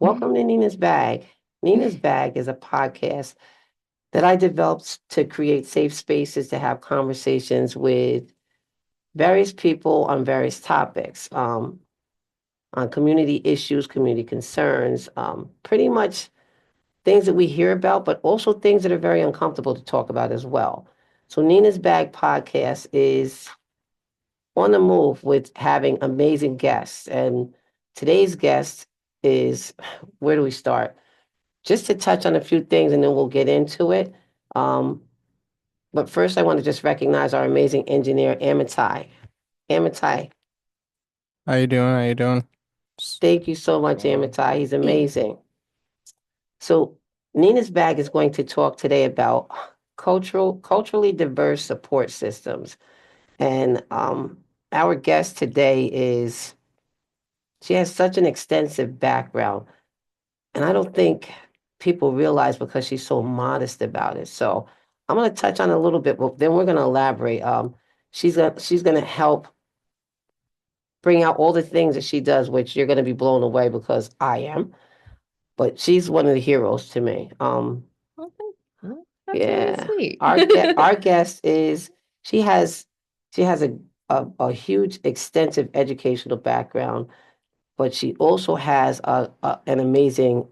Welcome to Nina's Bag. Nina's Bag is a podcast that I developed to create safe spaces to have conversations with various people on various topics, on community issues, community concerns, pretty much things that we hear about, but also things that are very uncomfortable to talk about as well. So, Nina's Bag podcast is on the move with having amazing guests. And today's guest is, where do we start? Just to touch on a few things and then we'll get into it. Um, but first, I want to just recognize our amazing engineer, Amitai. Amitai, How you doing? How you doing? S- thank you so much, Amitai. He's amazing. So, Nina's Bag is going to talk today about culturally diverse support systems. And our guest today is, she has such an extensive background. And I don't think people realize because she's so modest about it. So I'm going to touch on a little bit, but then we're going to elaborate. She's going to help bring out all the things that she does, which you're going to be blown away because I am. But she's one of the heroes to me. Oh, that's really Yeah, sweet. our guest is, she has she has a huge extensive educational background, but she also has an amazing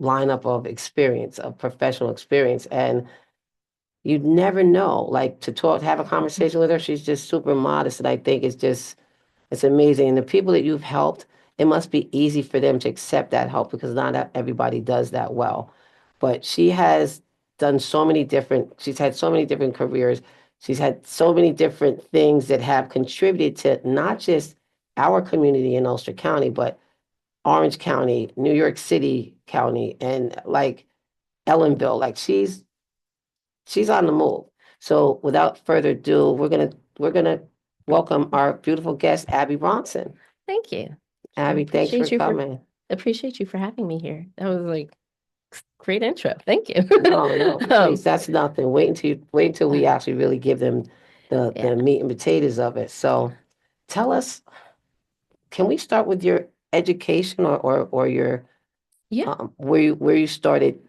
lineup of experience, of professional experience. And you'd never know, like to talk, have a conversation with her. She's just super modest. And I think it's amazing. And the people that you've helped, it must be easy for them to accept that help because not everybody does that well. But she has done so many different, she's had so many different careers. She's had so many different things that have contributed to not just our community in Ulster County, but Orange County, New York City County, and like Ellenville. Like she's on the move. So without further ado, we're gonna welcome our beautiful guest, Abby Bronson. Thank you. I Abby, thanks for coming. appreciate you for having me here. That was like great intro. Thank you. No, no, please, that's nothing. Wait until we uh, actually really give them the yeah. meat and potatoes of it. So tell us, can we start with your education or your Yeah. where you started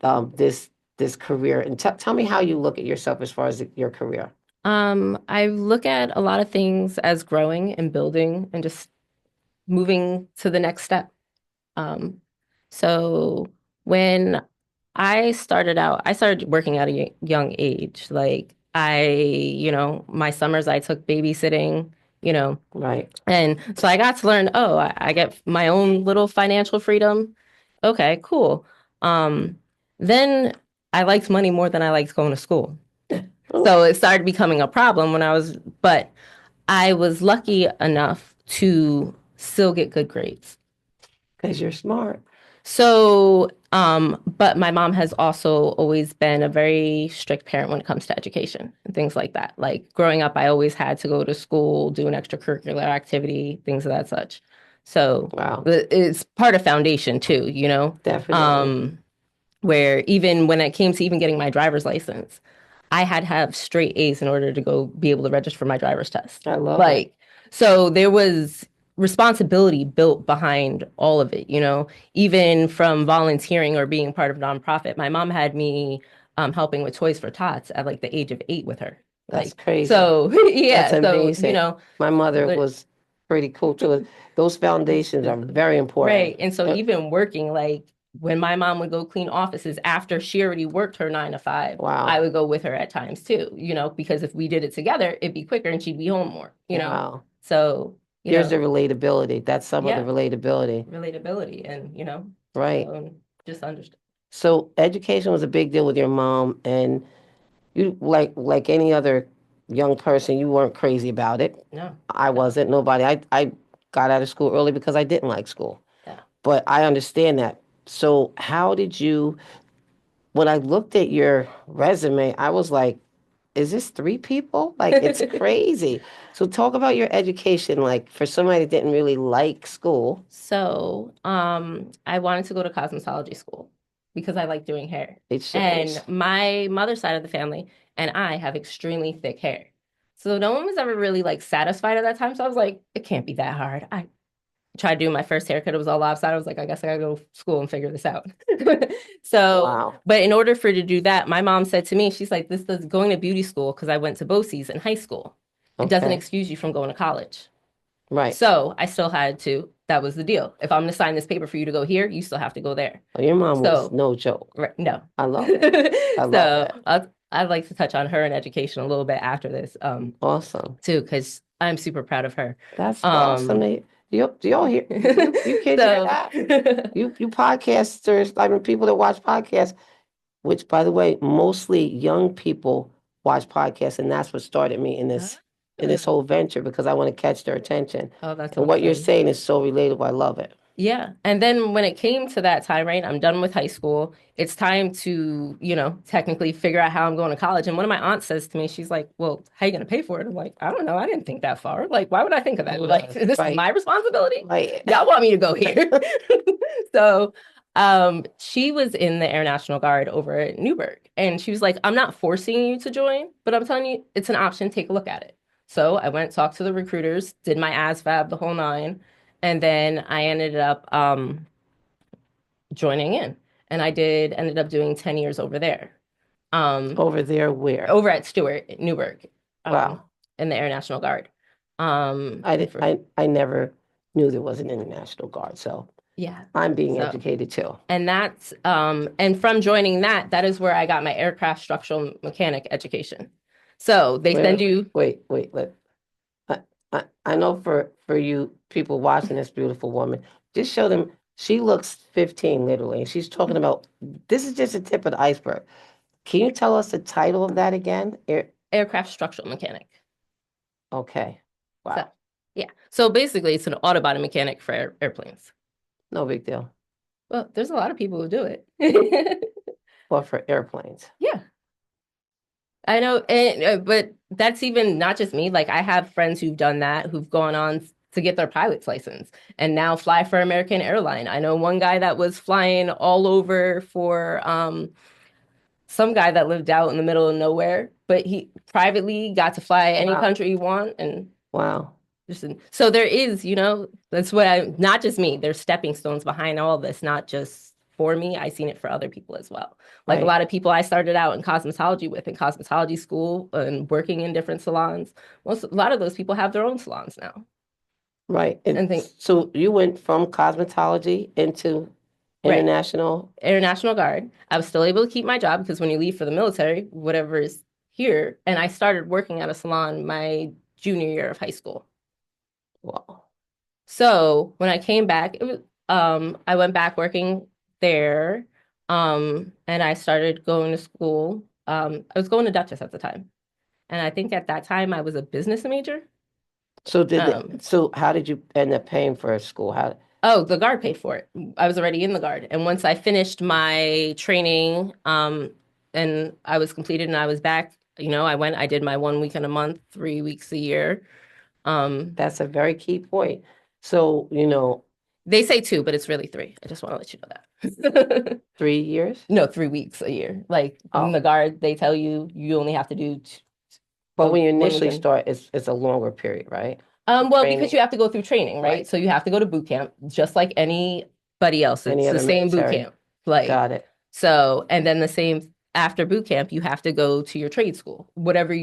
this career and tell me how you look at yourself as far as your career. I look at a lot of things as growing and building and just moving to the next step. Um, so when I started out, I started working at a young age. Like my summers I took babysitting, you know, Right. and so I got to learn, oh, I get my own little financial freedom. Okay, cool. Um, then I liked money more than I liked going to school. Oh, So it started becoming a problem but I was lucky enough to still get good grades. because you're smart. But my mom has also always been a very strict parent when it comes to education and things like that. Like growing up, I always had to go to school, do an extracurricular activity, things of that such. So Wow. it's part of foundation too, Definitely. um, where even when it came to even getting my driver's license, I had to have straight A's in order to go be able to register for my driver's test. I love it. Like, so there was responsibility built behind all of it, even from volunteering or being part of a nonprofit. My mom had me helping with Toys for Tots at like the age of 8 with her. That's Like, crazy. so That's yeah, so, amazing. My mother li- was pretty cool too. Those foundations are very important. right. And so even working, like when my mom would go clean offices after she already worked her 9 to 5, I Wow. would go with her at times too, because if we did it together, it'd be quicker and she'd be home more. Wow. So, There's the relatability. That's some of the yeah, relatability. relatability and, Right. so just understand. So education was a big deal with your mom, and you like any other young person, you weren't crazy about it. No, I no, wasn't. Nobody. I got out of school early because I didn't like school. yeah. But I understand that. So how did you, when I looked at your resume, I was like, is this three people? Like, it's crazy. So talk about your education, like for somebody that didn't really like school. So, I wanted to go to cosmetology school because I like doing hair. It And shows. my mother's side of the family and I have extremely thick hair. So no one was ever really like satisfied at that time. So I was like, it can't be that hard. tried doing my first haircut. It was all lopsided. I was like, I guess I gotta go to school and figure this out. So, Wow. but in order for you to do that, my mom said to me, she's like, this does going to beauty school because I went to BOCES in high school. It doesn't Okay. excuse you from going to college. Right. So I still had to, that was the deal. If I'm going to sign this paper for you to go here, you still have to go there. Oh, your mom was So, no joke. right, no. I love it. I love So it. I'd like to touch on her and education a little bit after this, Awesome. too, because I'm super proud of her. That's awesome. Um, Do y'all hear you kids hear so that? You podcasters, I mean people that watch podcasts, which by the way, mostly young people watch podcasts, and that's what started me in this whole venture because I want to catch their attention. Oh, that's And what you're awesome. saying is so relatable. I love it. Yeah. And then when it came to that time, right, I'm done with high school. It's time to, technically figure out how I'm going to college. And one of my aunts says to me, she's like, well, how are you going to pay for it? I'm like, I don't know. I didn't think that far. Like, why would I think of that? Like, this is Right. my responsibility. Right. Y'all want me to go here. So, she was in the Air National Guard over at Newburgh. And she was like, I'm not forcing you to join, but I'm telling you, it's an option. Take a look at it. So I went, talked to the recruiters, did my ASVAB, the whole nine. And then I ended up joining in. And ended up doing 10 years over there. Over there where? Over at Stewart, Newburgh, um, Wow. in the Air National Guard. I never knew there was an international guard, so Yeah. I'm being So, educated too. and and from joining that, that is where I got my aircraft structural mechanic education. So they send you, Wait. I know for you people watching this beautiful woman, just show them she looks 15 literally, and she's talking about this is just the tip of the iceberg. Can you tell us the title of that again? aircraft structural mechanic. Okay. So, Wow. yeah. So basically, it's an autobody mechanic for airplanes. No big deal. Well, there's a lot of people who do it. Well, for airplanes. Yeah, I know. But that's even not just me. Like, I have friends who've done that, who've gone on to get their pilot's license and now fly for American Airline. I know one guy that was flying all over for some guy that lived out in the middle of nowhere, but he privately got to fly any Wow. country he want and Wow. so there is, that's what not just me, there's stepping stones behind all this, not just for me. I seen it for other people as well. Like a Right. lot of people I started out in cosmetology with in cosmetology school and working in different salons. A lot of those people have their own salons now. Right. And And think, so you went from cosmetology into right, international. Air National Guard. I was still able to keep my job because when you leave for the military, whatever is here, and I started working at a salon my junior year of high school. Wow. So when I came back, it was I went back working there, and I started going to school. I was going to Dutchess at the time, and I think at that time I was a business major. Um, So how did you end up paying for school? How oh, the guard paid for it. I was already in the guard, and once I finished my training, and I was completed, and I was back. I went. I did my 1 week in a month, 3 weeks a year. Um, that's a very key point. So, They say two, but it's really three. I just want to let you know that. 3 years? No, 3 weeks a year. Like in Oh, the guard, they tell you you only have to do but when you 1 week initially in. start, it's a longer period, right? Well, because Training, you have to go through training, right? right? So you have to go to boot camp, just like anybody else. Any It's the other same boot military? camp. Like Got it. so, and then the same after boot camp, you have to go to your trade school, whatever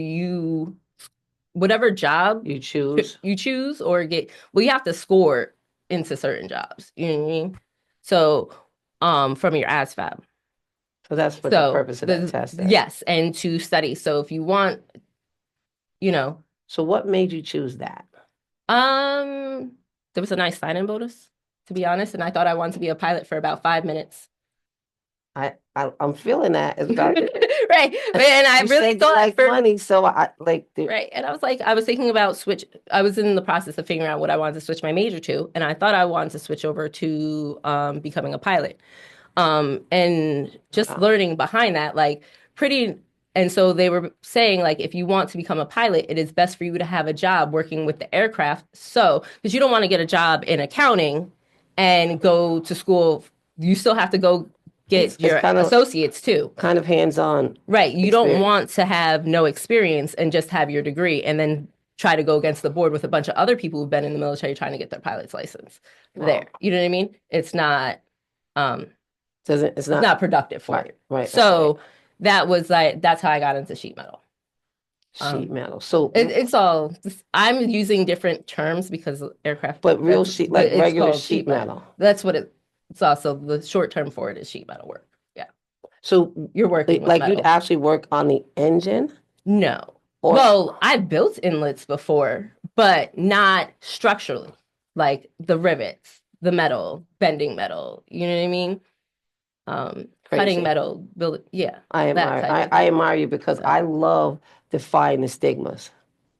job You choose. you choose or get. Well, you have to score into certain jobs. You know what I mean? So, from your ASVAB. So that's what the So purpose of that test is. yes, and to study. So if you want, you know, So what made you choose that? um, there was a nice sign-in bonus, to be honest, and I thought I wanted to be a pilot for about 5 minutes. I'm feeling that. It's about Right. And I you really said you thought like for money, so I like right. And I was like, I was thinking about I was in the process of figuring out what I wanted to switch my major to, and I thought I wanted to switch over to becoming a pilot. And just wow. learning behind that, like pretty. And so they were saying, like, if you want to become a pilot, it is best for you to have a job working with the aircraft. So, because you don't want to get a job in accounting and go to school, you still have to go get It's your associates too. kind of hands-on Right. You don't experience. want to have no experience and just have your degree and then try to go against the board with a bunch of other people who've been in the military trying to get their pilot's license there. Wow. You know what I mean? It's not um Doesn't it's it's not not productive for right, you. right, right, right. So that was like that's how I got into sheet metal. Sheet Um metal. So, it's all I'm using different terms because aircraft but real that's sheet, but like it's regular called sheet sheet metal. metal. That's what it's also the short term for it is sheet metal work. Yeah. So, You're working with like you'd metal. actually work on the engine, No. or Well, I've built inlets before, but not structurally. Like the rivets, the metal, bending metal, you know what I mean? Cutting crazy. metal, build yeah, that type of I thing. admire you because So, I love defying the stigmas.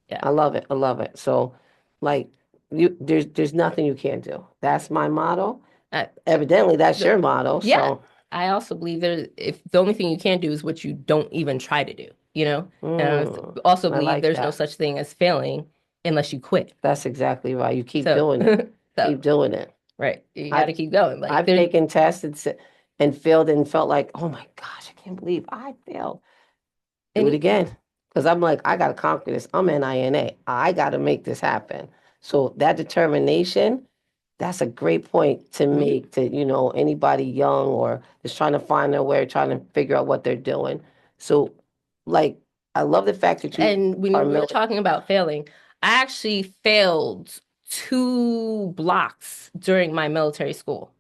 yeah. I love it. I love it. So, like there's nothing you can't do. That's my motto. I, Evidently, that's the, your motto. yeah. So, I also believe there if the only thing you can't do is what you don't even try to do, you know? And mm, I also I believe like there's no that. such thing as failing unless you quit. That's exactly right. You keep So, doing it. so Keep doing it. right, you got I've to keep going. Like I've there, taken tests and failed and felt like, oh my gosh, I can't believe I failed. Do it and again. Because I'm like, I got to conquer this. I'm NINA. I got to make this happen. So that determination, that's a great point to mhm. make to, anybody young or just trying to find their way, trying to figure out what they're doing. So, like, I love the fact that you And when are we were military. talking about failing, I actually failed 2 blocks during my military school.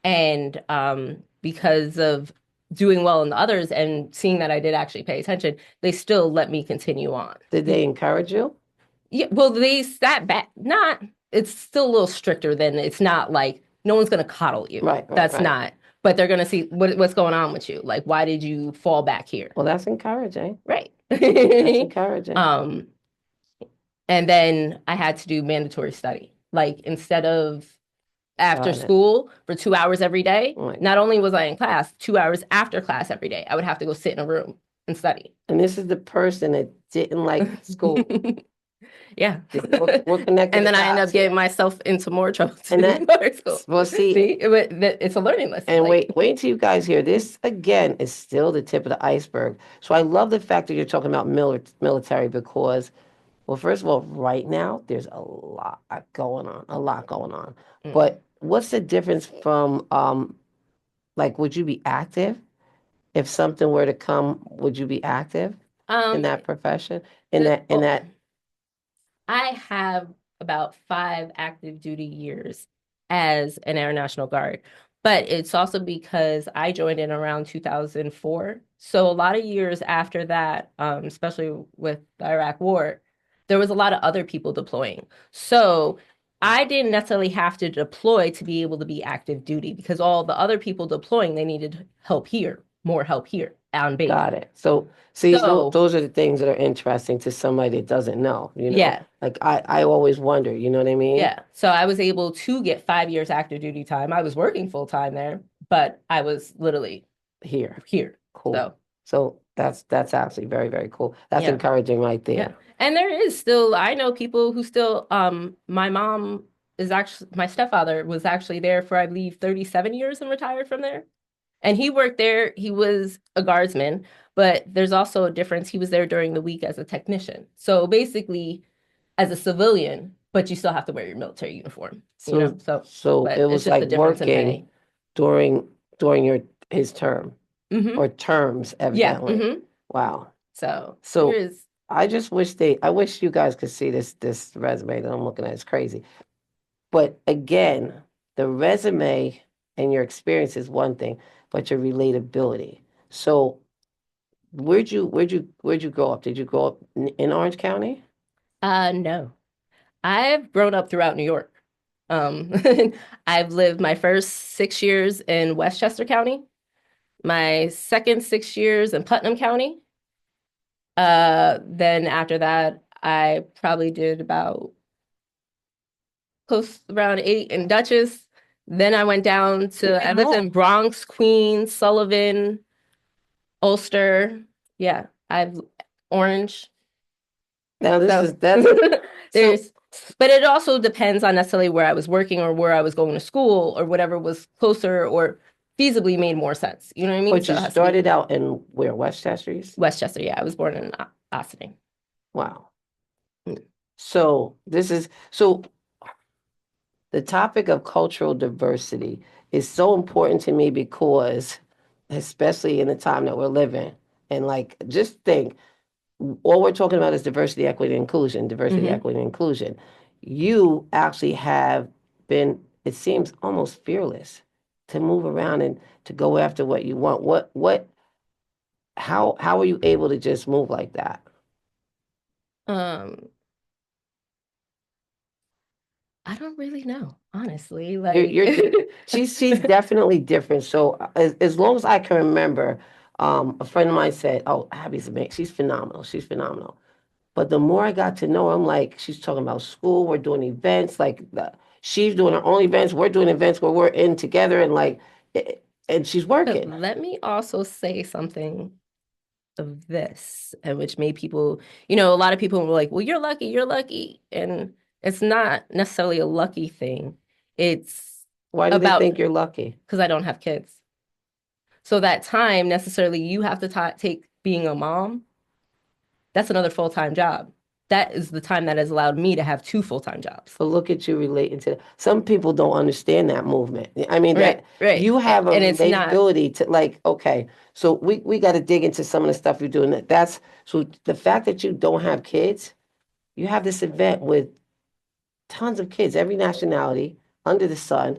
And because of doing well in the others and seeing that I did actually pay attention, they still let me continue on. Did they encourage you? Yeah, well, they sat back. Not, it's still a little stricter than it's not like no one's gonna coddle you. Right, right, That's right. not. But they're gonna see what's going on with you. Like, why did you fall back here? Well, that's encouraging. Right. That's encouraging. um, and then I had to do mandatory study. Like instead of after Got it. school for 2 hours every day, Right. not only was I in class, 2 hours after class every day, I would have to go sit in a room and study. And this is the person that didn't like school. Yeah. We're connecting And the then I end up dots getting here. myself into more trouble to And do that, more school. well, see, See, it's a learning lesson. and Like, wait until you guys hear this again is still the tip of the iceberg. So I love the fact that you're talking about military because, well, first of all, right now there's a lot going on, a lot going on. mm. But what's the difference from, like, would you be active if something were to come? Would you be active in um, that profession? In well, that, I have about 5 active duty years as an Air National Guard, but it's also because I joined in around 2004. So a lot of years after that, especially with the Iraq War, there was a lot of other people deploying. So I didn't necessarily have to deploy to be able to be active duty because all the other people deploying, they needed help here, more help here on base. got it. So see, So those are the things that are interesting to somebody that doesn't know, yeah, Like I always wonder, you know what I mean? yeah. So I was able to get 5 years active duty time. I was working full time there, but I was literally Here. here. Cool. So So that's actually very, very cool. That's yeah, encouraging right yeah. there. And there is still, I know people who still, my mom is actually, my stepfather was actually there for, I believe, 37 years and retired from there. And he worked there. He was a guardsman, but there's also a difference. He was there during the week as a technician. So basically, as a civilian, but you still have to wear your military uniform, you know? So So, so it but it's was just like a difference in working pay. during your his term Hmm. or terms, Yeah. evidently. Wow. So there So is, I wish you guys could see this resume that I'm looking at. It's crazy. But again, the resume and your experience is one thing, but your relatability. So where'd you grow up? Did you grow up in Orange County? no. I've grown up throughout New York. Um, I've lived my first 6 years in Westchester County, my second 6 years in Putnam County. Then after that, I probably did about close around 8 in Dutchess. Then I went down to, I Even lived more. in Bronx, Queens, Sullivan, Ulster. Yeah, I've Orange. Now this So is that's so there's, but it also depends on necessarily where I was working or where I was going to school or whatever was closer or feasibly made more sense. You know what I mean? but So you it has to be started out in where, Westchester? Westchester. Yeah, I was born in Ossining. Wow. So this is so the topic of cultural diversity is so important to me because, especially in the time that we're living, and like just think, all we're talking about is diversity, equity, and inclusion, diversity, Hmm. equity, and inclusion. You actually have been, it seems almost fearless to move around and to go after what you want. How are you able to just move like that? Um, I don't really know, honestly. Like, You're she's definitely different. So as long as I can remember, a friend of mine said, "Oh, Abby's amazing. She's phenomenal. She's phenomenal." But the more I got to know her, I'm like, she's talking about school. We're doing events. She's doing her own events. We're doing events where we're in together, and and she's but working. let me also say something of this, and which made people, a lot of people were like, well, you're lucky. And it's not necessarily a lucky thing. It's Why do they about think you're lucky? because I don't have kids. So that time necessarily you have to take being a mom, that's another full-time job. That is the time that has allowed me to have two full-time jobs. But look at you relating to some people don't understand that movement. I mean Right, that right. you have a And it's not, relatability to like, okay, so we got to dig into some of the stuff you're doing. That's so the fact that you don't have kids, you have this event with tons of kids, every nationality under the sun,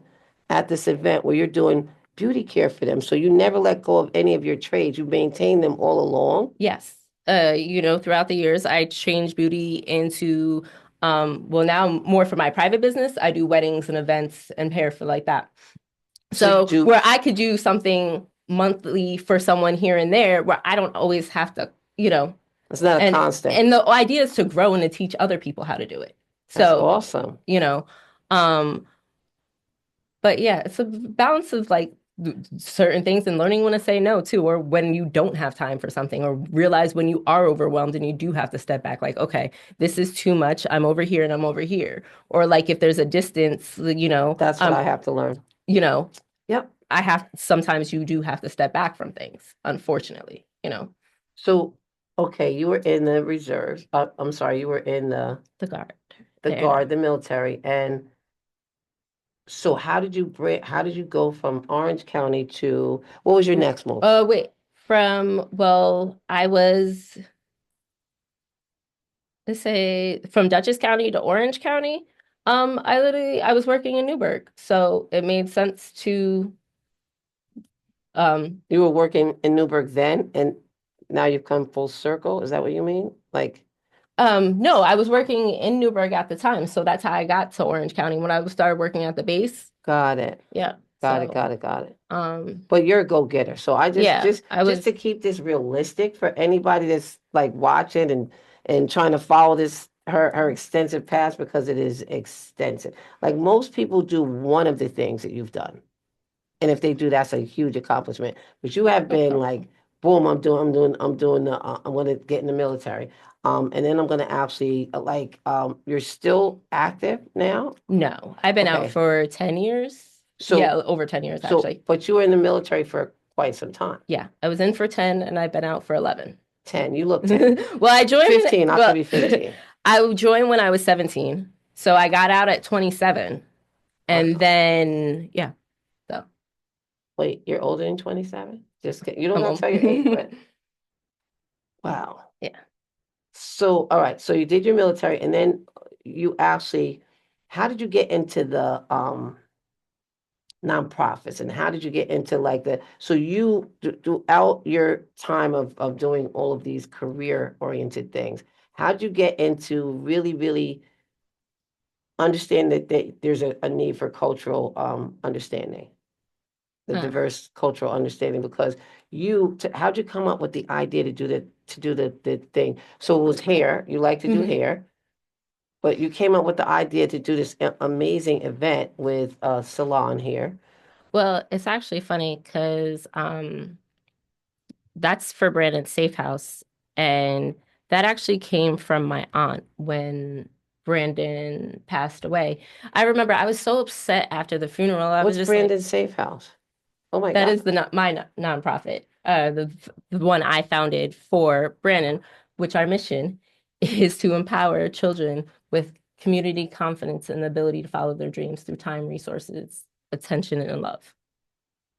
at this event where you're doing beauty care for them. So you never let go of any of your trades. You maintain them all along. yes. Throughout the years, I changed beauty into, well, now more for my private business. I do weddings and events and hair for like that. So you So do. where I could do something monthly for someone here and there, where I don't always have to, It's not a and constant. and the idea is to grow and to teach other people how to do it. That's So, awesome. you know, um, but yeah, it's a balance of like certain things and learning when to say no too, or when you don't have time for something, or realize when you are overwhelmed and you do have to step back, like, okay, this is too much. I'm over here and I'm over here. Or like if there's a distance, That's what I have to learn. you know, Yep. I have sometimes you do have to step back from things, unfortunately, So, okay, you were in the reserves. I'm sorry, you were in the guard, the the air guard. guard, the military, and so how did you go from Orange County to what was your next move? Wait, well, I was, let's say, from Dutchess County to Orange County. I was working in Newburgh, so it made sense to, um, You were working in Newburgh then, and now you've come full circle. Is that what you mean? Like, no, I was working in Newburgh at the time, so that's how I got to Orange County when I started working at the base. got it, Yeah, got it, so, got it, got it. um, But you're a go-getter. So I yeah, I just to was, keep this realistic for anybody that's like watching and trying to follow this her extensive past because it is extensive. Like most people do one of the things that you've done. And if they do, that's a huge accomplishment. But you have been okay. like, boom, I'm doing the, I'm going to get in the military. And then I'm going to actually you're still active now. No, I've been out Okay. for 10 years. Yeah, So, over 10 years actually. but you were in the military for quite some time. Yeah, I was in for 10 and I've been out for 11. 10, you look 10. Well, I joined, 15, I could well, be 15. I joined when I was 17. So I got out at 27. And Wow. then, yeah, so Wait, you're older than 27? Just kidding. You don't I'm got to tell your age, but wow. yeah. So, all right. So you did your military and then you actually, how did you get into the nonprofits and how did you get into like the so you throughout your time of doing all of these career oriented things, how did you get into really understand that there's a need for cultural understanding, the Huh. diverse cultural understanding because how'd you come up with the idea to do the thing? So it was hair, you like to do Hmm. hair, but you came up with the idea to do this amazing event with a salon here. Well, it's actually funny because that's for Brandon's Safe House. And that actually came from my aunt when Brandon passed away. I remember I was so upset after the funeral. I was What's just like, Brandon's Safe House? Oh my that God. is my nonprofit, the one I founded for Brandon, which our mission is to empower children with community, confidence, and the ability to follow their dreams through time, resources, attention, and love.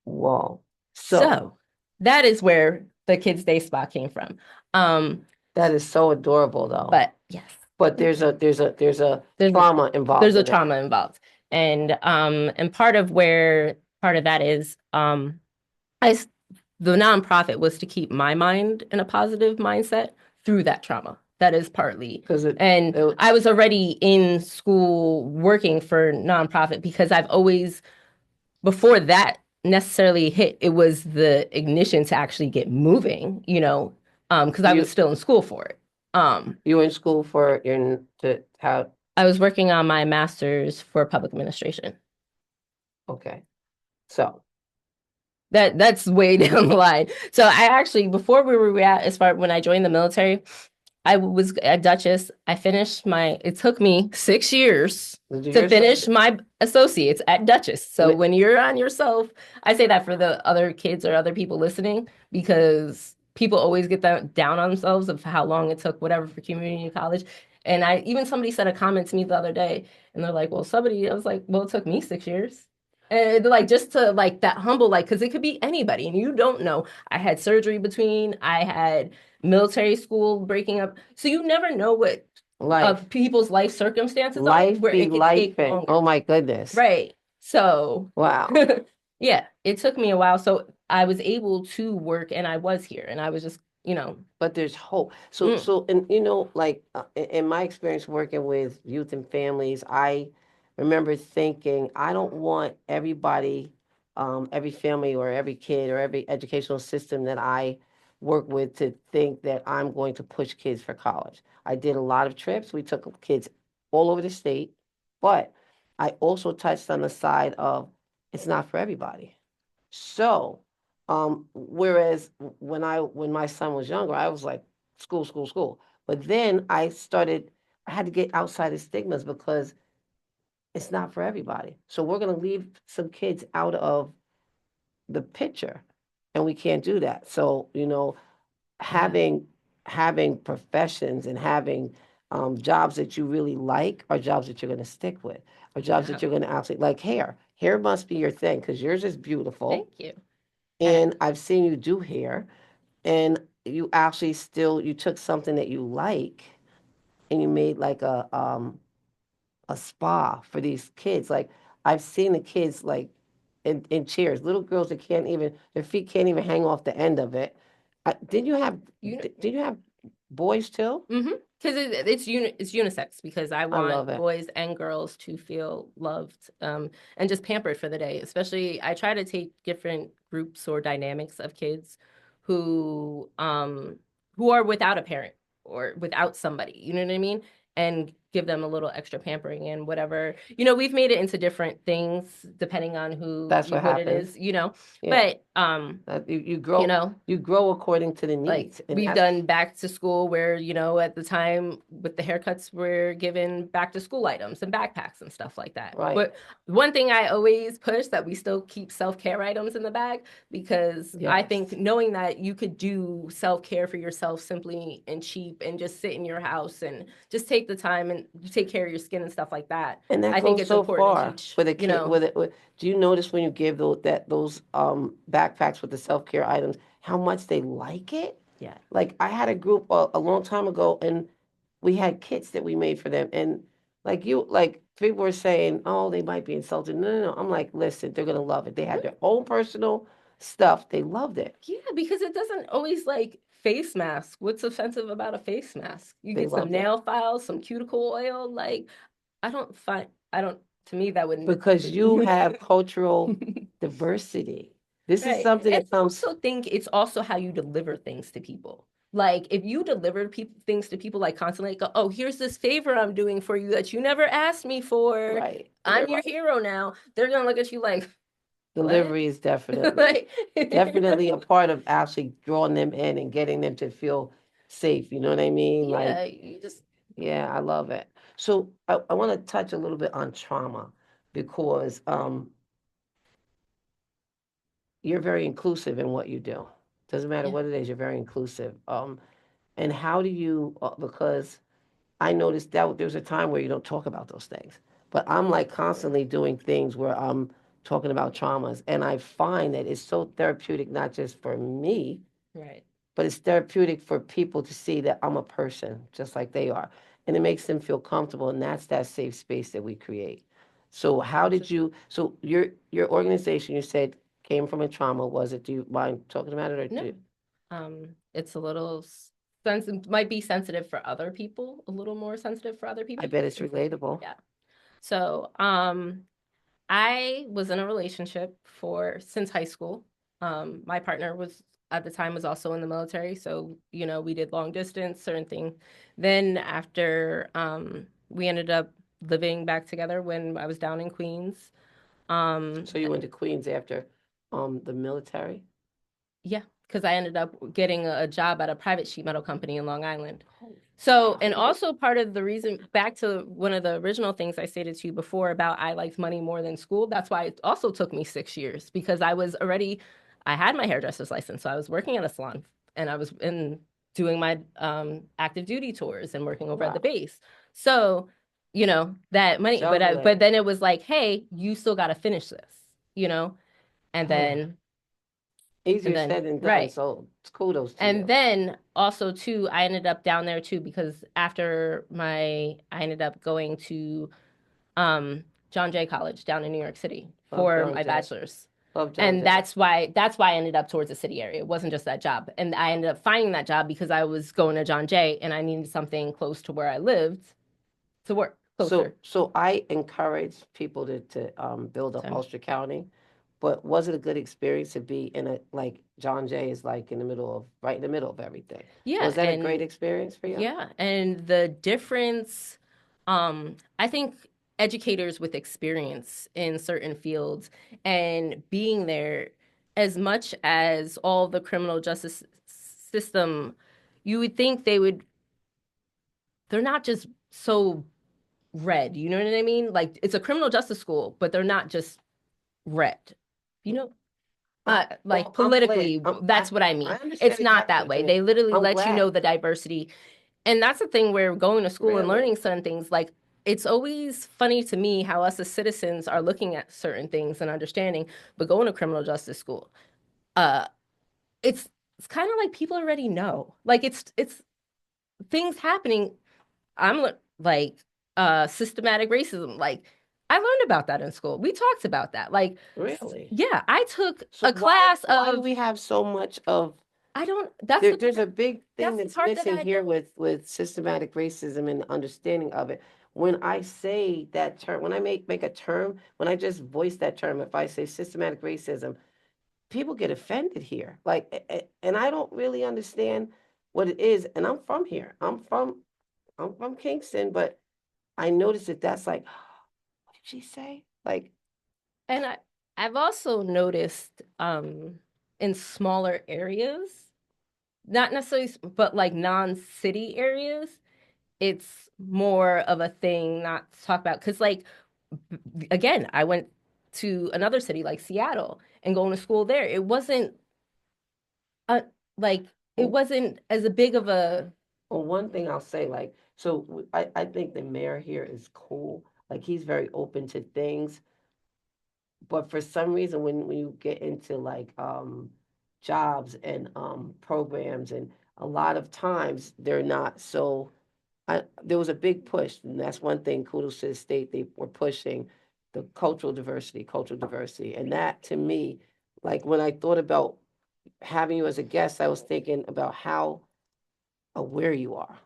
Wow. So So that is where the Kids Day spot came from. Um, that is so adorable though. but yes, But there's a there's trauma involved there's a in it. trauma involved, and part of that is I the nonprofit was to keep my mind in a positive mindset through that trauma. That is partly. Because And it I was already in school working for nonprofit because I've always, before that necessarily hit, it was the ignition to actually get moving, because I was you still in school for it. you were in school for your to how I was working on my master's for public administration. okay. So That's way down the line. So I actually, before we were at, as far when I joined the military, I was a Duchess. I finished it took me 6 years did you to hear finish something? my associates at Duchess. So Li- when you're on yourself, I say that for the other kids or other people listening, because people always get that down on themselves of how long it took, whatever, for community college. And even somebody said a comment to me the other day, and they're like, well, I was like, well, it took me 6 years. And like, just to like that humble, like, because it could be anybody and you don't know. I had surgery between, I had military school breaking up. So you never know what of Life. people's life circumstances are Life where be it could life take and longer. oh my goodness. Right. So Wow. yeah, it took me a while. So I was able to work and I was here and I was just, But there's hope. So, mm, so, and like in my experience working with youth and families, I remember thinking, I don't want everybody, every family or every kid or every educational system that I work with to think that I'm going to push kids for college. I did a lot of trips. We took kids all over the state, but I also touched on the side of it's not for everybody. So, whereas when my son was younger, I was like school, school, school. But then I had to get outside the stigmas because it's not for everybody. So we're gonna leave some kids out of the picture, and we can't do that. So, yeah, having professions and having jobs that you really like are jobs that you're gonna stick with, or jobs yeah. that you're gonna actually like hair. Hair must be your thing because yours is beautiful. Thank you. Uh, And I've seen you do hair, and you actually still you took something that you like and you made like a spa for these kids. Like I've seen the kids like in chairs, little girls that can't even their feet can't even hang off the end of it. Did you have you did you have boys too? Mm-hmm. Because it's unisex because I I love want it. boys and girls to feel loved, and just pampered for the day. Especially, I try to take different groups or dynamics of kids who um who are without a parent or without somebody, you know what I mean? And give them a little extra pampering and whatever. We've made it into different things depending on That's what what it happens. is. Yeah. But You you know, grow according to the like needs, and we've that's done back to school where, at the time with the haircuts, we're given back to school items and backpacks and stuff like that. right. But one thing I always push that we still keep self-care items in the bag, because I think Yes. knowing that you could do self-care for yourself simply and cheap and just sit in your house and just take the time and take care of your skin and stuff like that. And that I think goes it's so important to far teach, with a kid. Do you notice when you give those backpacks with the self care items, how much they like it? yeah. Like I had a group a long time ago, and we had kits that we made for them, and like people were saying, oh, they might be insulted. No, no, no. I'm like, listen, they're gonna love it. They had their own personal stuff. They loved it. Yeah, because it doesn't always like face mask. What's offensive about a face mask? You They get some loved it nail files, some cuticle oil. Like, I don't, to me, that wouldn't. because you have cultural diversity. This is Right. something And that I comes. also think it's also how you deliver things to people. Like, if you deliver things to people like constantly, like, oh, here's this favor I'm doing for you that you never asked me for. Right. I'm your hero now. They're gonna look at you like, what? Delivery is definitely Like, definitely a part of actually drawing them in and getting them to feel safe. You know what I mean? yeah, Like, you just, yeah, I love it. So I want to touch a little bit on trauma because you're very inclusive in what you do. Doesn't matter yeah. what it is, you're very inclusive. And how do you, because I noticed that there's a time where you don't talk about those things. But I'm like constantly doing things where I'm talking about traumas. And I find that it's so therapeutic, not just for me, Right. but it's therapeutic for people to see that I'm a person just like they are. And it makes them feel comfortable. And that's that safe space that we create. So how did you, so your organization, you said came from a trauma, was it? Do you mind talking about it or No. do It's a little might be sensitive for other people, a little more sensitive for other I people. bet it's relatable. Yeah. So, I was in a relationship for since high school. My partner was at the time was also in the military, so we did long distance, certain thing. Then after we ended up living back together when I was down in Queens. Um, So you went to Queens after the military? yeah, because I ended up getting a job at a private sheet metal company in Long Island. Oh, So, wow. and also part of the reason, back to one of the original things I stated to you before about I liked money more than school, that's why it also took me 6 years because I had my hairdresser's license. So I was working at a salon and I was in doing my active duty tours and working over at the Wow. base. So, that money, but Juggling. then it was like, hey, you still got to finish this, you know? And then, and Easier then, said than done, right. so kudos to And you. then also too, I ended up down there too because I ended up going to John Jay College down in New York City Love for John my Jay. bachelor's. Love John And Jay. that's why I ended up towards the city area. It wasn't just that job. And I ended up finding that job because I was going to John Jay and I needed something close to where I lived to work So closer. so I encourage people to build up So Ulster County, but was it a good experience to be in a like John Jay is like in the middle of right in the middle of everything? yeah, Was that a great and experience for you? yeah, and the difference, I think educators with experience in certain fields and being there, as much as all the criminal justice system, you would think they're not just so red, you know what I mean? Like it's a criminal justice school, but they're not just red, you know? Like Well, I'm glad. politically, that's what I I mean. understand It's not exactly that what you way. mean. They literally I'm let you know glad. the diversity. And that's the thing where going to school and Really. learning certain things, like it's always funny to me how us as citizens are looking at certain things and understanding, but going to criminal justice school, uh, it's it's kind of like people already know. Like it's things happening. Like systematic racism. Like I learned about that in school. We talked about that. Like Really. yeah, I took So a class why do of we have so much of I don't there's a big thing that's the that's part that missing I here don't. with systematic racism and understanding of it. When I say that term, when I make a term, when I just voice that term, if I say systematic racism, people get offended here. Like, and I don't really understand what it is. And I'm from here. I'm from Kingston, but I noticed that that's like, what did she say? Like, And I've also noticed in smaller areas, not necessarily, but like non-city areas, it's more of a thing not to talk about. Because like again, I went to another city like Seattle and going to school there. It wasn't uh, like it well, wasn't as a big of a well, one thing I'll say, like, so I think the mayor here is cool. Like, he's very open to things. But for some reason, when you get into like jobs and programs, and a lot of times they're not so. There was a big push, and that's one thing. Kudos to the state; they were pushing the cultural diversity, and that to me, like when I thought about having you as a guest, I was thinking about how aware you are.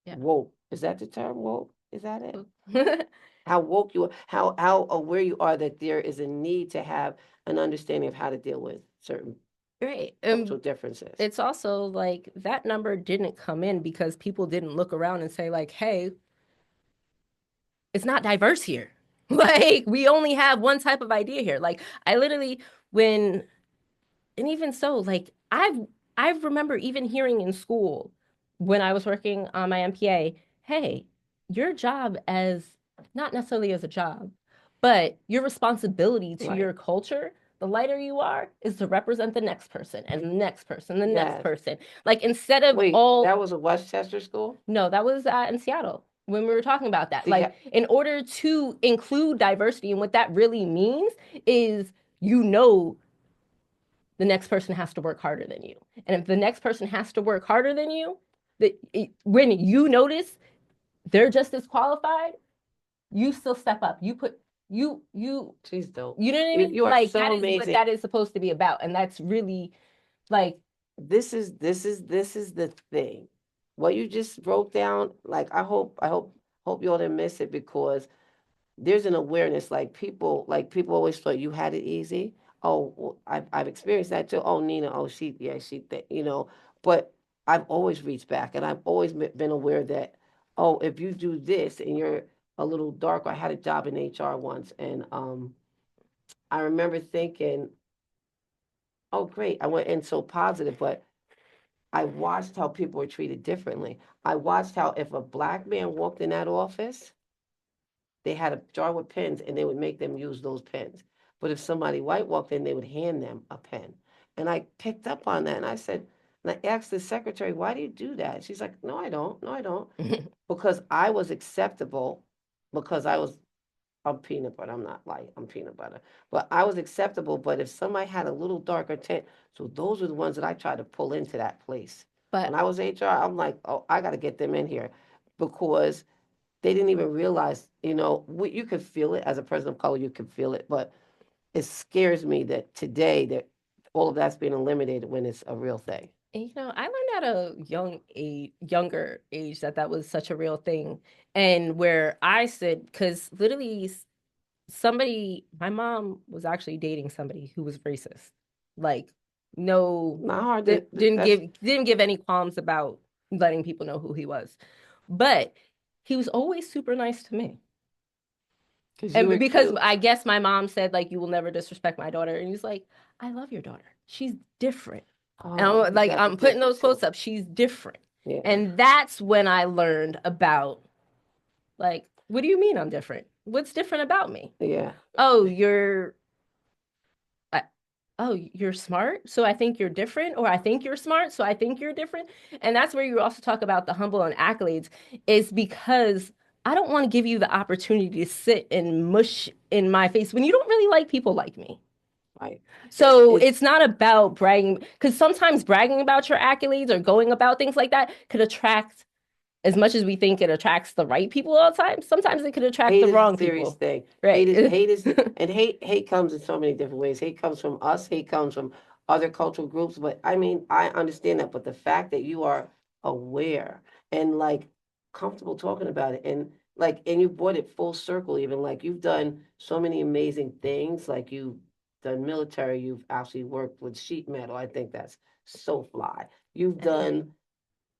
yeah. Woke, is that the term? Woke, is that it? How woke you are, how aware you are that there is a need to have an understanding of how to deal with certain Right. cultural differences. It's also like that number didn't come in because people didn't look around and say like, "Hey, it's not diverse here." Like we only have one type of idea here. Like I literally when and even so, like I remember even hearing in school when I was working on my MPA, hey, your job as not necessarily as a job, but your responsibility to Right. your culture. The lighter you are is to represent the next person and the next person, the next Yes. person. Like instead of Wait, all, that was a Westchester school? no, that was in Seattle when we were talking about that. Did you Like in order to include diversity, and what that really means is, you know, the next person has to work harder than you. And if the next person has to work harder than you, when you notice they're just as qualified, you still step up. You put you she's dope. you know what I mean? You are Like so that is what amazing. that is supposed to be about. And that's really like, This is the thing. What you just broke down, like I hope you all didn't miss it because there's an awareness like people always thought you had it easy. Oh, well, I've experienced that too. Oh, Nina, oh she, but I've always reached back and I've always been aware that, oh, if you do this and you're a little dark. I had a job in HR once and I remember thinking, oh great, I went in so positive, but I watched how people were treated differently. I watched how if a black man walked in that office, they had a jar with pens and they would make them use those pens. But if somebody white walked in, they would hand them a pen. And I picked up on that and I said, and I asked the secretary, why do you do that? She's like, no, I don't. No, I don't. Because I was acceptable because I'm peanut butter. I'm not light. I'm peanut butter. But I was acceptable. But if somebody had a little darker tint, so those were the ones that I tried to pull into that place. When but I was HR, I'm like, oh, I got to get them in here because they didn't even realize, you could feel it as a person of color, you could feel it, but it scares me that today that all of that's being eliminated when it's a real thing. I learned at a younger age that that was such a real thing. And where I stood, because literally my mom was actually dating somebody who was racist. Like, no, Not hard to, that's didn't give any qualms about letting people know who he was. But he was always super nice to me. because you And were because cute. I guess my mom said, like, you will never disrespect my daughter. And he's like, I love your daughter. She's different. And Oh, I'm he's like, got the I'm putting those different too. quotes up. She's different. Yeah, And that's when I learned about, like, what do you mean I'm different? What's different about me? yeah. Oh, I, oh, you're smart. So I think you're different. Or I think you're smart. So I think you're different. And that's where you also talk about the humble and accolades, is because I don't want to give you the opportunity to sit and mush in my face when you don't really like people like me. Right. So It's it's not about bragging, because sometimes bragging about your accolades or going about things like that could attract, as much as we think it attracts the right people all the time, sometimes it could attract hate the is a wrong serious people. thing. Right. And hate comes in so many different ways. Hate comes from us, hate comes from other cultural groups. But I mean, I understand that. But the fact that you are aware and like comfortable talking about it and you brought it full circle, even like you've done so many amazing things. Like you've done military, you've actually worked with sheet metal. I think that's so fly. You've done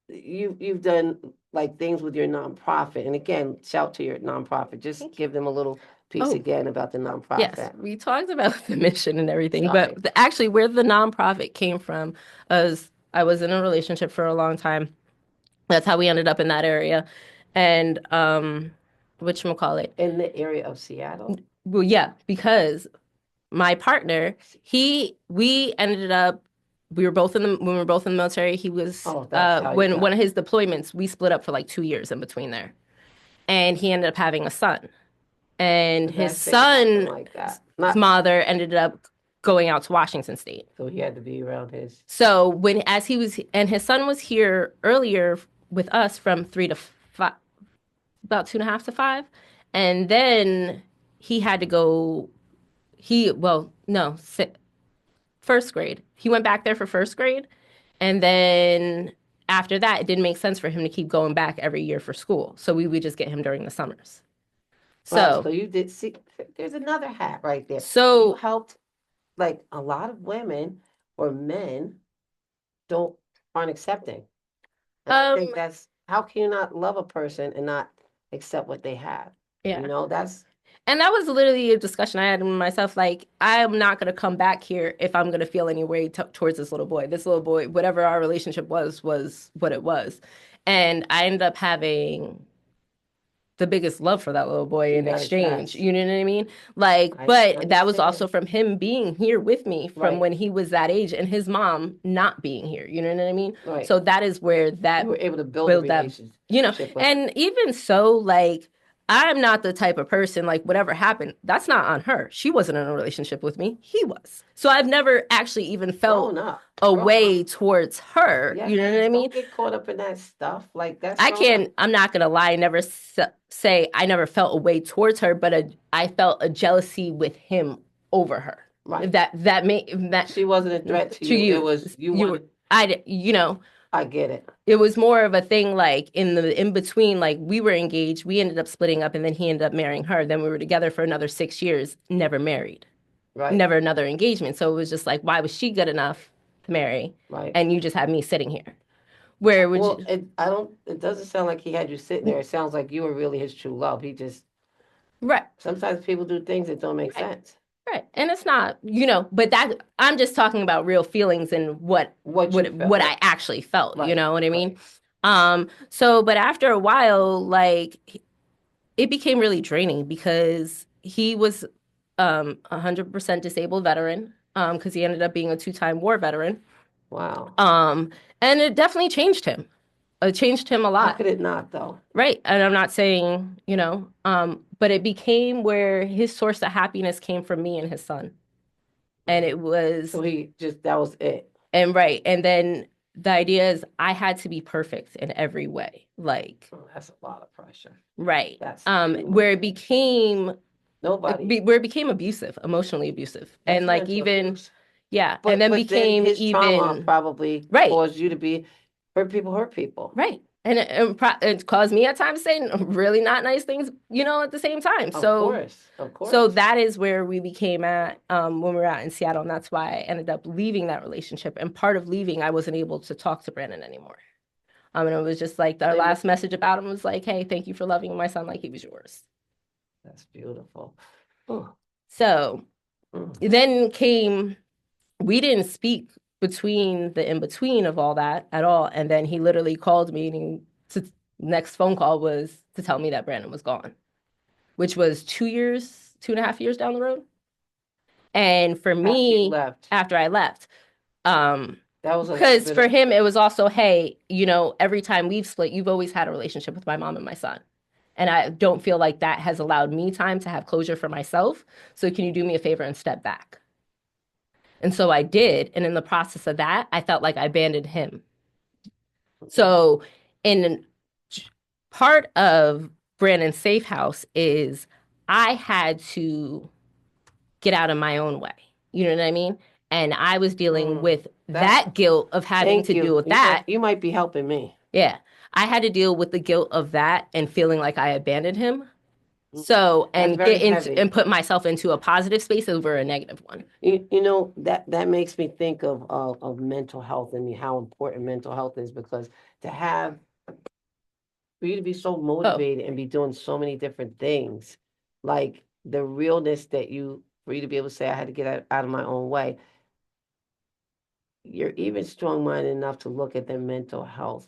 you've done like things with your nonprofit. And again, shout to your nonprofit. Just Thank you. give them a little piece Oh, again about the yes, nonprofit. we talked about the mission and everything, but Sorry. actually, where the nonprofit came from is, I was in a relationship for a long time. That's how we ended up in that area. And whatchamacallit? In the area of Seattle. Well, yeah, because my partner, we ended up, we were both in the when we were both in the military. He was Oh, that's how you when one got. of his deployments, we split up for like 2 years in between there. And he ended up having a son. And The his best things happen son's like that. Not mother ended up going out to Washington State. so he had to be around his. So when as he was and his son was here earlier with us from 3 to 5, about 2.5 to 5, and then he had to go. Well, no, first grade. He went back there for first grade, and then after that, it didn't make sense for him to keep going back every year for school. So we would just get him during the summers. Wow, So so you did see. There's another hat right there. You so helped like a lot of women or men don't aren't accepting. And I um think that's how can you not love a person and not accept what they have? yeah. That's And that was literally a discussion I had with myself. Like, I am not going to come back here if I'm going to feel any way towards this little boy. This little boy, whatever our relationship was what it was. And I ended up having the biggest love for that little boy You in guys, exchange. yes, You know what I mean? Like, I but that was also understand. from him being here with me from Right, when he was that age and his mom not being here. You know what I mean? right. So that is where You that were able to build a build that, relationship with. and even so, like, I'm not the type of person, like, whatever happened, that's not on her. She wasn't in a relationship with me. He was. So I've never actually even felt Grown up, a grown way up. towards her. Yeah, You know what I mean? don't get caught up in that stuff. Like that's I grown up. can't, I'm not gonna lie, never say I never felt a way towards her, but I felt a jealousy with him over her. Right. That made that She wasn't a threat to to you. It you, was you you were, wanted. I get it. it was more of a thing like in between, like we were engaged, we ended up splitting up, and then he ended up marrying her. Then we were together for another 6 years, never married, Right, never another engagement. So it was just like, why was she good enough to marry, right. and you just had me sitting here? Where would Well, you? I don't. It doesn't sound like he had you sitting there. It sounds like you were really his true love. He just Right, sometimes people do things that don't make right. sense. Right. And it's not, but that I'm just talking about real feelings and what What you what felt, what I what? actually felt, you Right, know what I mean? right. So but after a while, like it became really draining because he was 100% disabled veteran, because he ended up being a two-time war veteran. Wow. Um, and it definitely changed him. It changed him a How lot. could it not though? Right. And I'm not saying, but it became where his source of happiness came from me and his son. And Mm. it was So he just that was it. And right. And then the idea is I had to be perfect in every way. Like, Oh, that's a lot of pressure. right. That's too Where much it pressure. became Nobody. where it became abusive, emotionally abusive. And That's like mental even abuse. yeah, and But then but then became his trauma even probably right, caused you to be hurt people hurt people. right. And it caused me at times saying really not nice things, at the same time. Of So course. Of so course. that is where we became at, when we were out in Seattle, and that's why I ended up leaving that relationship. And part of leaving, I wasn't able to talk to Brandon anymore. And it was just like our They last miss message about him was like, "Hey, thank you for loving my son like he was yours." that's beautiful. Oh, So mm. then came, we didn't speak between the in between of all that at all. And then he literally called me, and next phone call was to tell me that Brandon was gone, which was 2 years, 2.5 years down the road. And for After you me, left, after I left, um, that was a little because bit for of him, it was also, hey, every time we've split, you've always had a relationship with my mom and my son. And I don't feel like that has allowed me time to have closure for myself. So can you do me a favor and step back? And so I did. And in the process of that, I felt like I abandoned him. So in part of Brandon's safe house is I had to get out of my own way. You know what I mean? And I was dealing mm, with that. that guilt of having Thank to deal you. with that. You might be helping me. Yeah. I had to deal with the guilt of that and feeling like I abandoned him. Mm. So, That's and very get into and heavy. put myself into a positive space over a negative one. You know that makes me think of mental health and how important mental health is because to have for you to be so Oh, motivated and be doing so many different things, like the realness that you for you to be able to say I had to get out of my own way. You're even strong-minded enough to look at their mental health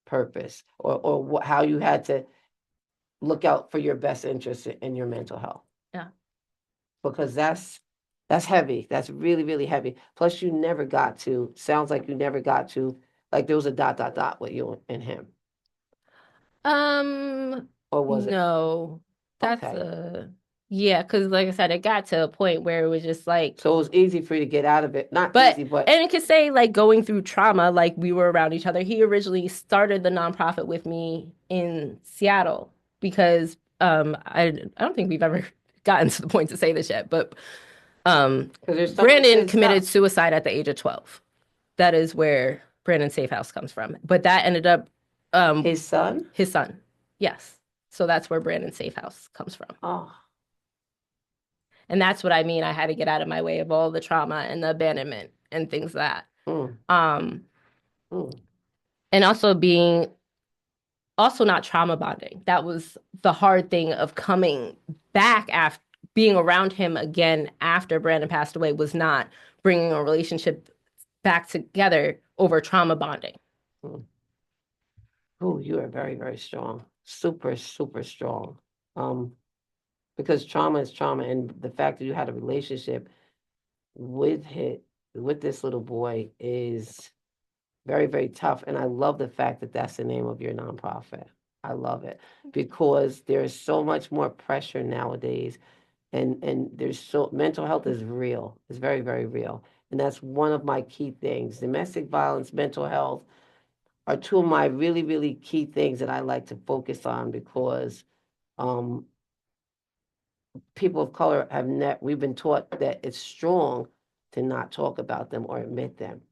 purpose or how you had to look out for your best interest in your mental health yeah. because that's heavy. That's really, really heavy. Plus, you never got to, sounds like you never got to, like there was a dot, dot, dot with you and him. Um, Or was it? no, that's Okay. yeah, because like I said, it got to a point where it was just like, So it was easy for you to get out of it. Not but easy, but and it could say like going through trauma, like we were around each other. He originally started the nonprofit with me in Seattle because I don't think we've ever gotten to the point to say this yet, but because there's so much Brandon good committed stuff. suicide at the age of 12. That is where Brandon Safe House comes from. But that ended up His son? his son. Yes. So that's where Brandon Safe House comes from. Oh, And that's what I mean. I had to get out of my way of all the trauma and the abandonment and things like mm, that. mm. And also being also not trauma bonding. That was the hard thing of coming back after being around him again after Brandon passed away was not bringing a relationship back together over trauma bonding. Mm. Oh, you are very, very strong. super, super strong. Um, because trauma is trauma, and the fact that you had a relationship with it with this little boy is very, very tough. And I love the fact that that's the name of your nonprofit. I love it because there's so much more pressure nowadays, and there's so mental health is real. It's very, very real, and that's one of my key things. Domestic violence, mental health are two of my really, really key things that I like to focus on because um, people of color have we've been taught that it's strong to not talk about them or admit them.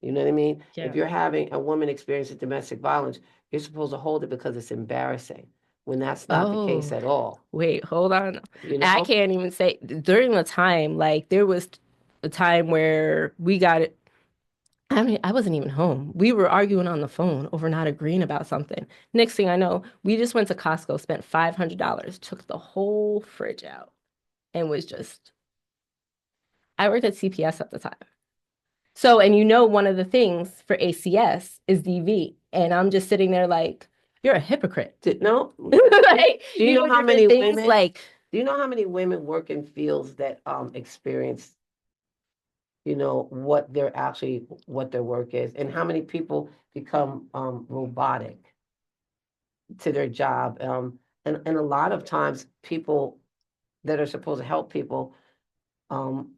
You know what I mean? If Yeah. you're having a woman experiencing domestic violence, you're supposed to hold it because it's embarrassing, when that's not the case Oh, at all. wait, hold on. You I know? can't even say during the time, like there was a time where we got it. I mean, I wasn't even home. We were arguing on the phone over not agreeing about something. Next thing I know, we just went to Costco, spent $500, took the whole fridge out, and was just, I worked at CPS at the time. So, and one of the things for ACS is DV. And I'm just sitting there like, you're a hypocrite. No. Like, Do you know how different many things women? like, Do you know how many women work in fields that experience, what their work is, and how many people become robotic to their job? And a lot of times people that are supposed to help people um,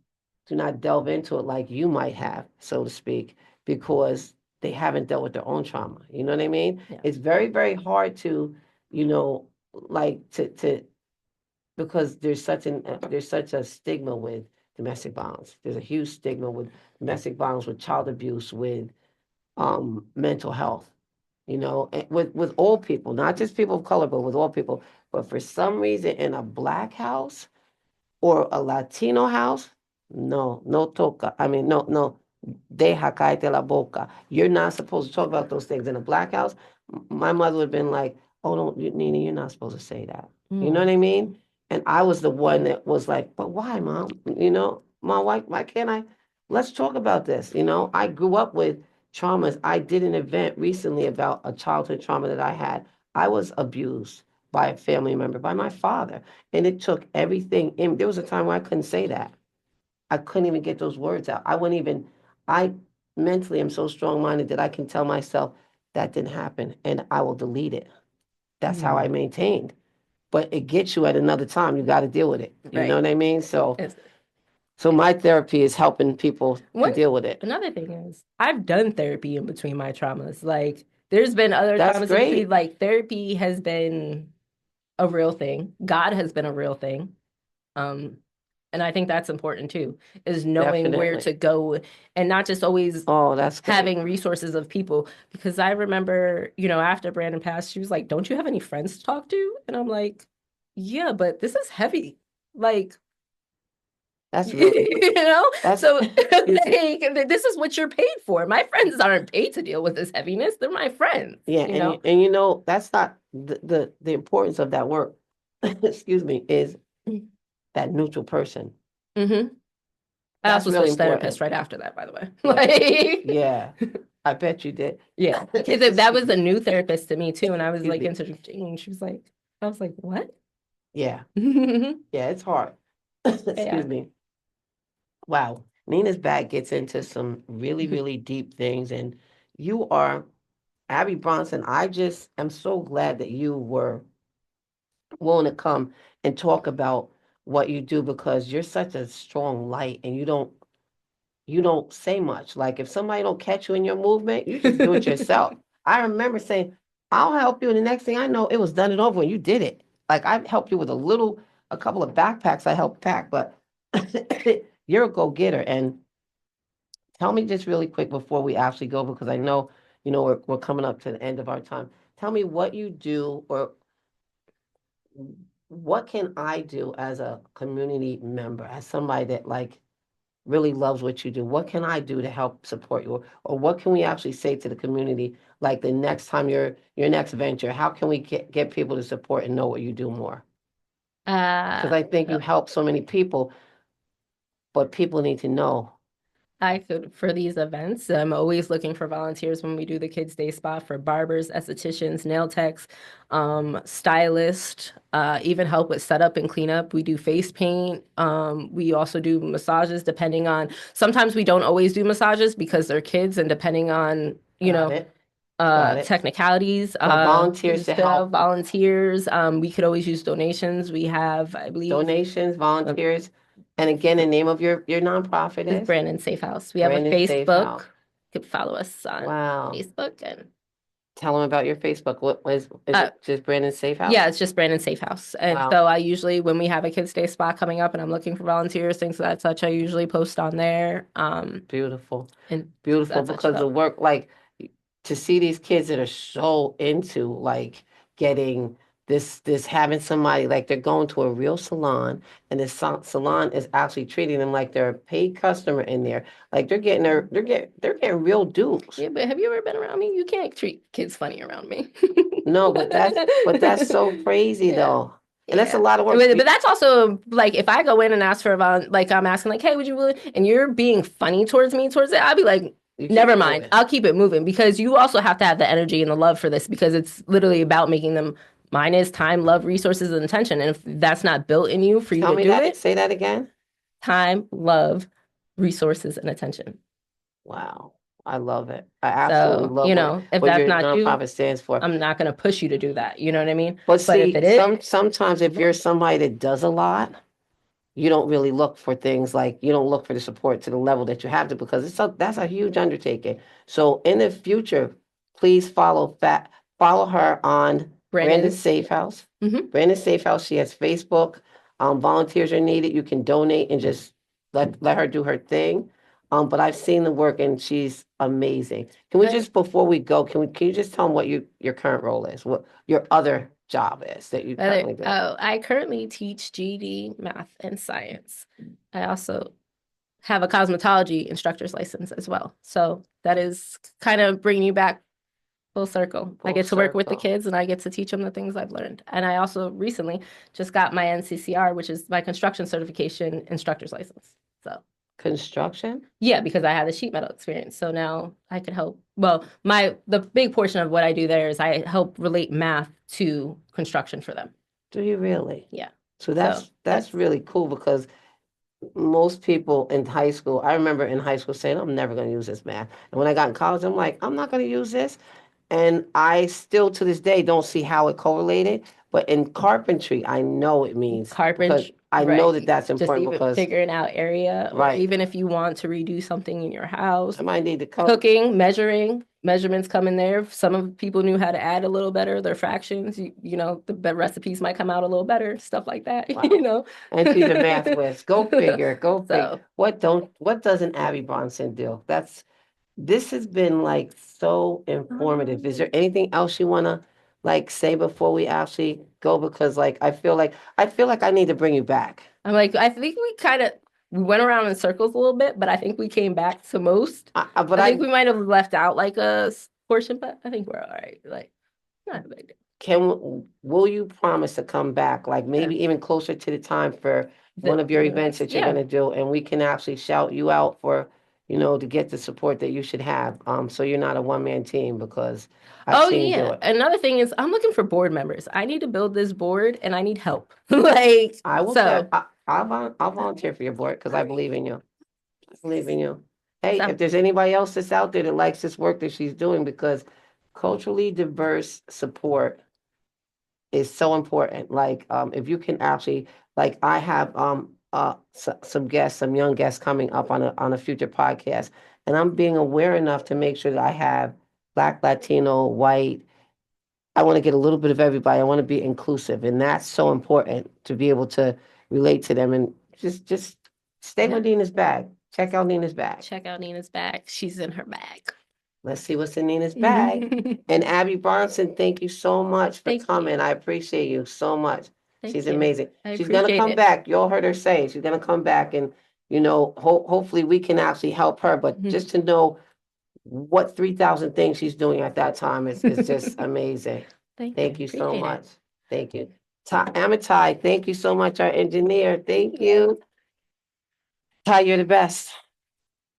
do not delve into it like you might have, so to speak, because they haven't dealt with their own trauma. You know what I mean? yeah. It's very, very hard to, like to because there's such a stigma with domestic violence. There's a huge stigma with domestic violence, with child abuse, with mental health. With all people, not just people of color, but with all people. But for some reason, in a black house or a Latino house, no, no toca. I mean, no, no, deja caerte la boca. You're not supposed to talk about those things in a black house. My mother would have been like, "Oh, no, Nina, you're not supposed to say that." You know Mm. what I mean? And I was the one that was like, "But why, mom? Mom, why can't I? Let's talk about this." I grew up with traumas. I did an event recently about a childhood trauma that I had. I was abused by a family member, by my father. And it took everything in. There was a time where I couldn't say that. I couldn't even get those words out. I mentally am so strong minded that I can tell myself that didn't happen and I will delete it. That's how I Mm. maintained. But it gets you at another time. You got to deal with it. You know Right. what I mean? So, It's, so my therapy is helping people to one deal with it. another thing is I've done therapy in between my traumas. Like there's been other That's traumas in between. great. Like therapy has been a real thing. God has been a real thing. Um, and I think that's important too, is knowing where Definitely. to go and not just always Oh, that's great. having resources of people. Because I remember, after Brandon passed, she was like, "Don't you have any friends to talk to?" And I'm like, "Yeah, but this is heavy." Like, That's really, you know? that's, So excuse me. like, this is what you're paid for. My friends aren't paid to deal with this heaviness. They're my friends, Yeah, you know? and that's not the importance of that work. Excuse me, is that neutral person. Hmm. I That's also really switched therapists important. right after that, by the way. Yeah, Like, yeah. I bet you did. yeah, because that Excuse was me. a new therapist to me too, and I was Excuse like me. interjecting, and she was like, I was like, what? Yeah, Yeah. yeah. It's hard. Excuse me. Wow. Nina's bag gets into some really, really deep things, and you are Abby Bronson. I just am so glad that you were willing to come and talk about what you do because you're such a strong light, and you don't say much. Like if somebody don't catch you in your movement, you just do it yourself. I remember saying, "I'll help you," and the next thing I know, it was done and over, and you did it. Like I helped you with a couple of backpacks I helped pack, but you're a go getter. And tell me just really quick before we actually go, because I know we're coming up to the end of our time. Tell me what you do, or what can I do as a community member, as somebody that like really loves what you do. What can I do to help support you? Or what can we actually say to the community, like the next time your next venture, how can we get people to support and know what you do more? Uh, Because I think you help so many people, but people need to know. I could, for these events, I'm always looking for volunteers when we do the Kids Day Spa for barbers, estheticians, nail techs, stylists, even help with setup and cleanup. We do face paint. We also do massages depending on, sometimes we don't always do massages because they're kids and depending on, Got it. Got it. technicalities, But we volunteers just to fill out help, volunteers. We could always use donations. We have, I believe, donations, um, volunteers. And again, the name of your nonprofit is is Brandon Safe House. We have a Brandon Safe Facebook. House. You could follow us on Wow. Facebook and Tell them about your Facebook. What was is uh it just Brandon Safe House? yeah, it's just Brandon Safe House. And Wow. so I usually when we have a Kids Day spot coming up and I'm looking for volunteers, things of that such, I usually post on there. Beautiful. And Beautiful that's such a because the help. work like to see these kids that are so into like getting this having somebody like they're going to a real salon and this salon is actually treating them like they're a paid customer in there. Like they're getting real dues. Yeah, but have you ever been around me? You can't treat kids funny around me. No, but that's so crazy Yeah. though. And that's a Yeah. lot of work. But that's also like if I go in and ask for a like I'm asking like, hey, would you really and you're being funny towards me towards it, I'll be like, You keep never it mind. moving. I'll keep it moving because you also have to have the energy and the love for this because it's literally about making them mine is time, love, resources, and attention. And if that's not built in you for you Tell to me do that. it, Say that again. time, love, resources, and attention. Wow. I love it. I absolutely So, love if what that's your not you, nonprofit stands for. I'm not gonna push you to do that. You know what I mean? But But if see, it is, sometimes if mhm, you're somebody that does a lot, you don't really look for things like you don't look for the support to the level that you have to because that's a huge undertaking. So in the future, please follow her on Brandon Brandon. Safe House. Hmm. Brandon Safe House. She has Facebook. Volunteers are needed. You can donate and just let her do her thing. But I've seen the work and she's amazing. Can we just before we go, can you just tell them what your current role is? What your other job is that you currently do? I currently teach GED, math, and science. I also have a cosmetology instructor's license as well. So that is kind of bringing you back full circle. I Full get to work with the circle. kids and I get to teach them the things I've learned. And I also recently just got my NCCR, which is my construction certification instructor's license. So Construction? yeah, because I have the sheet metal experience. So now I can help. Well, the big portion of what I do there is I help relate math to construction for them. Do you really? Yeah. So So that's that's really cool because most people in high school, I remember in high school saying, I'm never going to use this math. And when I got in college, I'm like, I'm not going to use this. And I still to this day don't see how it correlated. But in carpentry, I know it means because carpentry, I know that right? that's Just important even because, figuring out area, or right, even if you want to redo something in your I house, might need to come. cooking, measuring, measurements come in there. Some of people knew how to add a little better their fractions. The recipes might come out a little better, stuff like that, Wow. And she's a math whiz. Go figure. Go figure. So, What doesn't Abby Bronson do? This has been like so informative. Is there anything else you want to like say before we actually go? Because like I feel like I need to bring you back. I'm like, I think we went around in circles a little bit, but I think we came back to most. But I think I we might have left out like portion, but I think we're all right. Like, not a big deal. will you promise to come back? Like Uh, maybe even closer to the time for one of your the events next, that you're yeah. gonna do, and we can actually shout you out for to get the support that you should have. So you're not a one-man team because I've Oh seen you do yeah. it. Another thing is I'm looking for board members. I need to build this board and I need help. Like, I will tell. so I'll volunteer for your board because all I right. believe in you. I believe in you. Hey, So if there's anybody else that's out there that likes this work that she's doing, because culturally diverse support is so important. Like, if you can actually, like, I have some guests, some young guests coming up on a future podcast, and I'm being aware enough to make sure that I have Black, Latino, white. I want to get a little bit of everybody. I want to be inclusive, and that's so important to be able to relate to them and just stay yeah, with Nina's bag. Check out Nina's bag. check out Nina's bag. She's in her bag. Let's see what's in Nina's bag. And Abby Bronson, thank you so much for Thank you. coming. I appreciate you so much. She's Thank you. amazing. I She's gonna appreciate come it. back. You all heard her say she's gonna come back, and hopefully we can actually help her. But just to know what 3,000 things she's doing at that time is just amazing. Thank you. Thank you so Appreciate much. it. Thank you. Amitai, thank you so much, our engineer. Thank you. Ty, you're the best.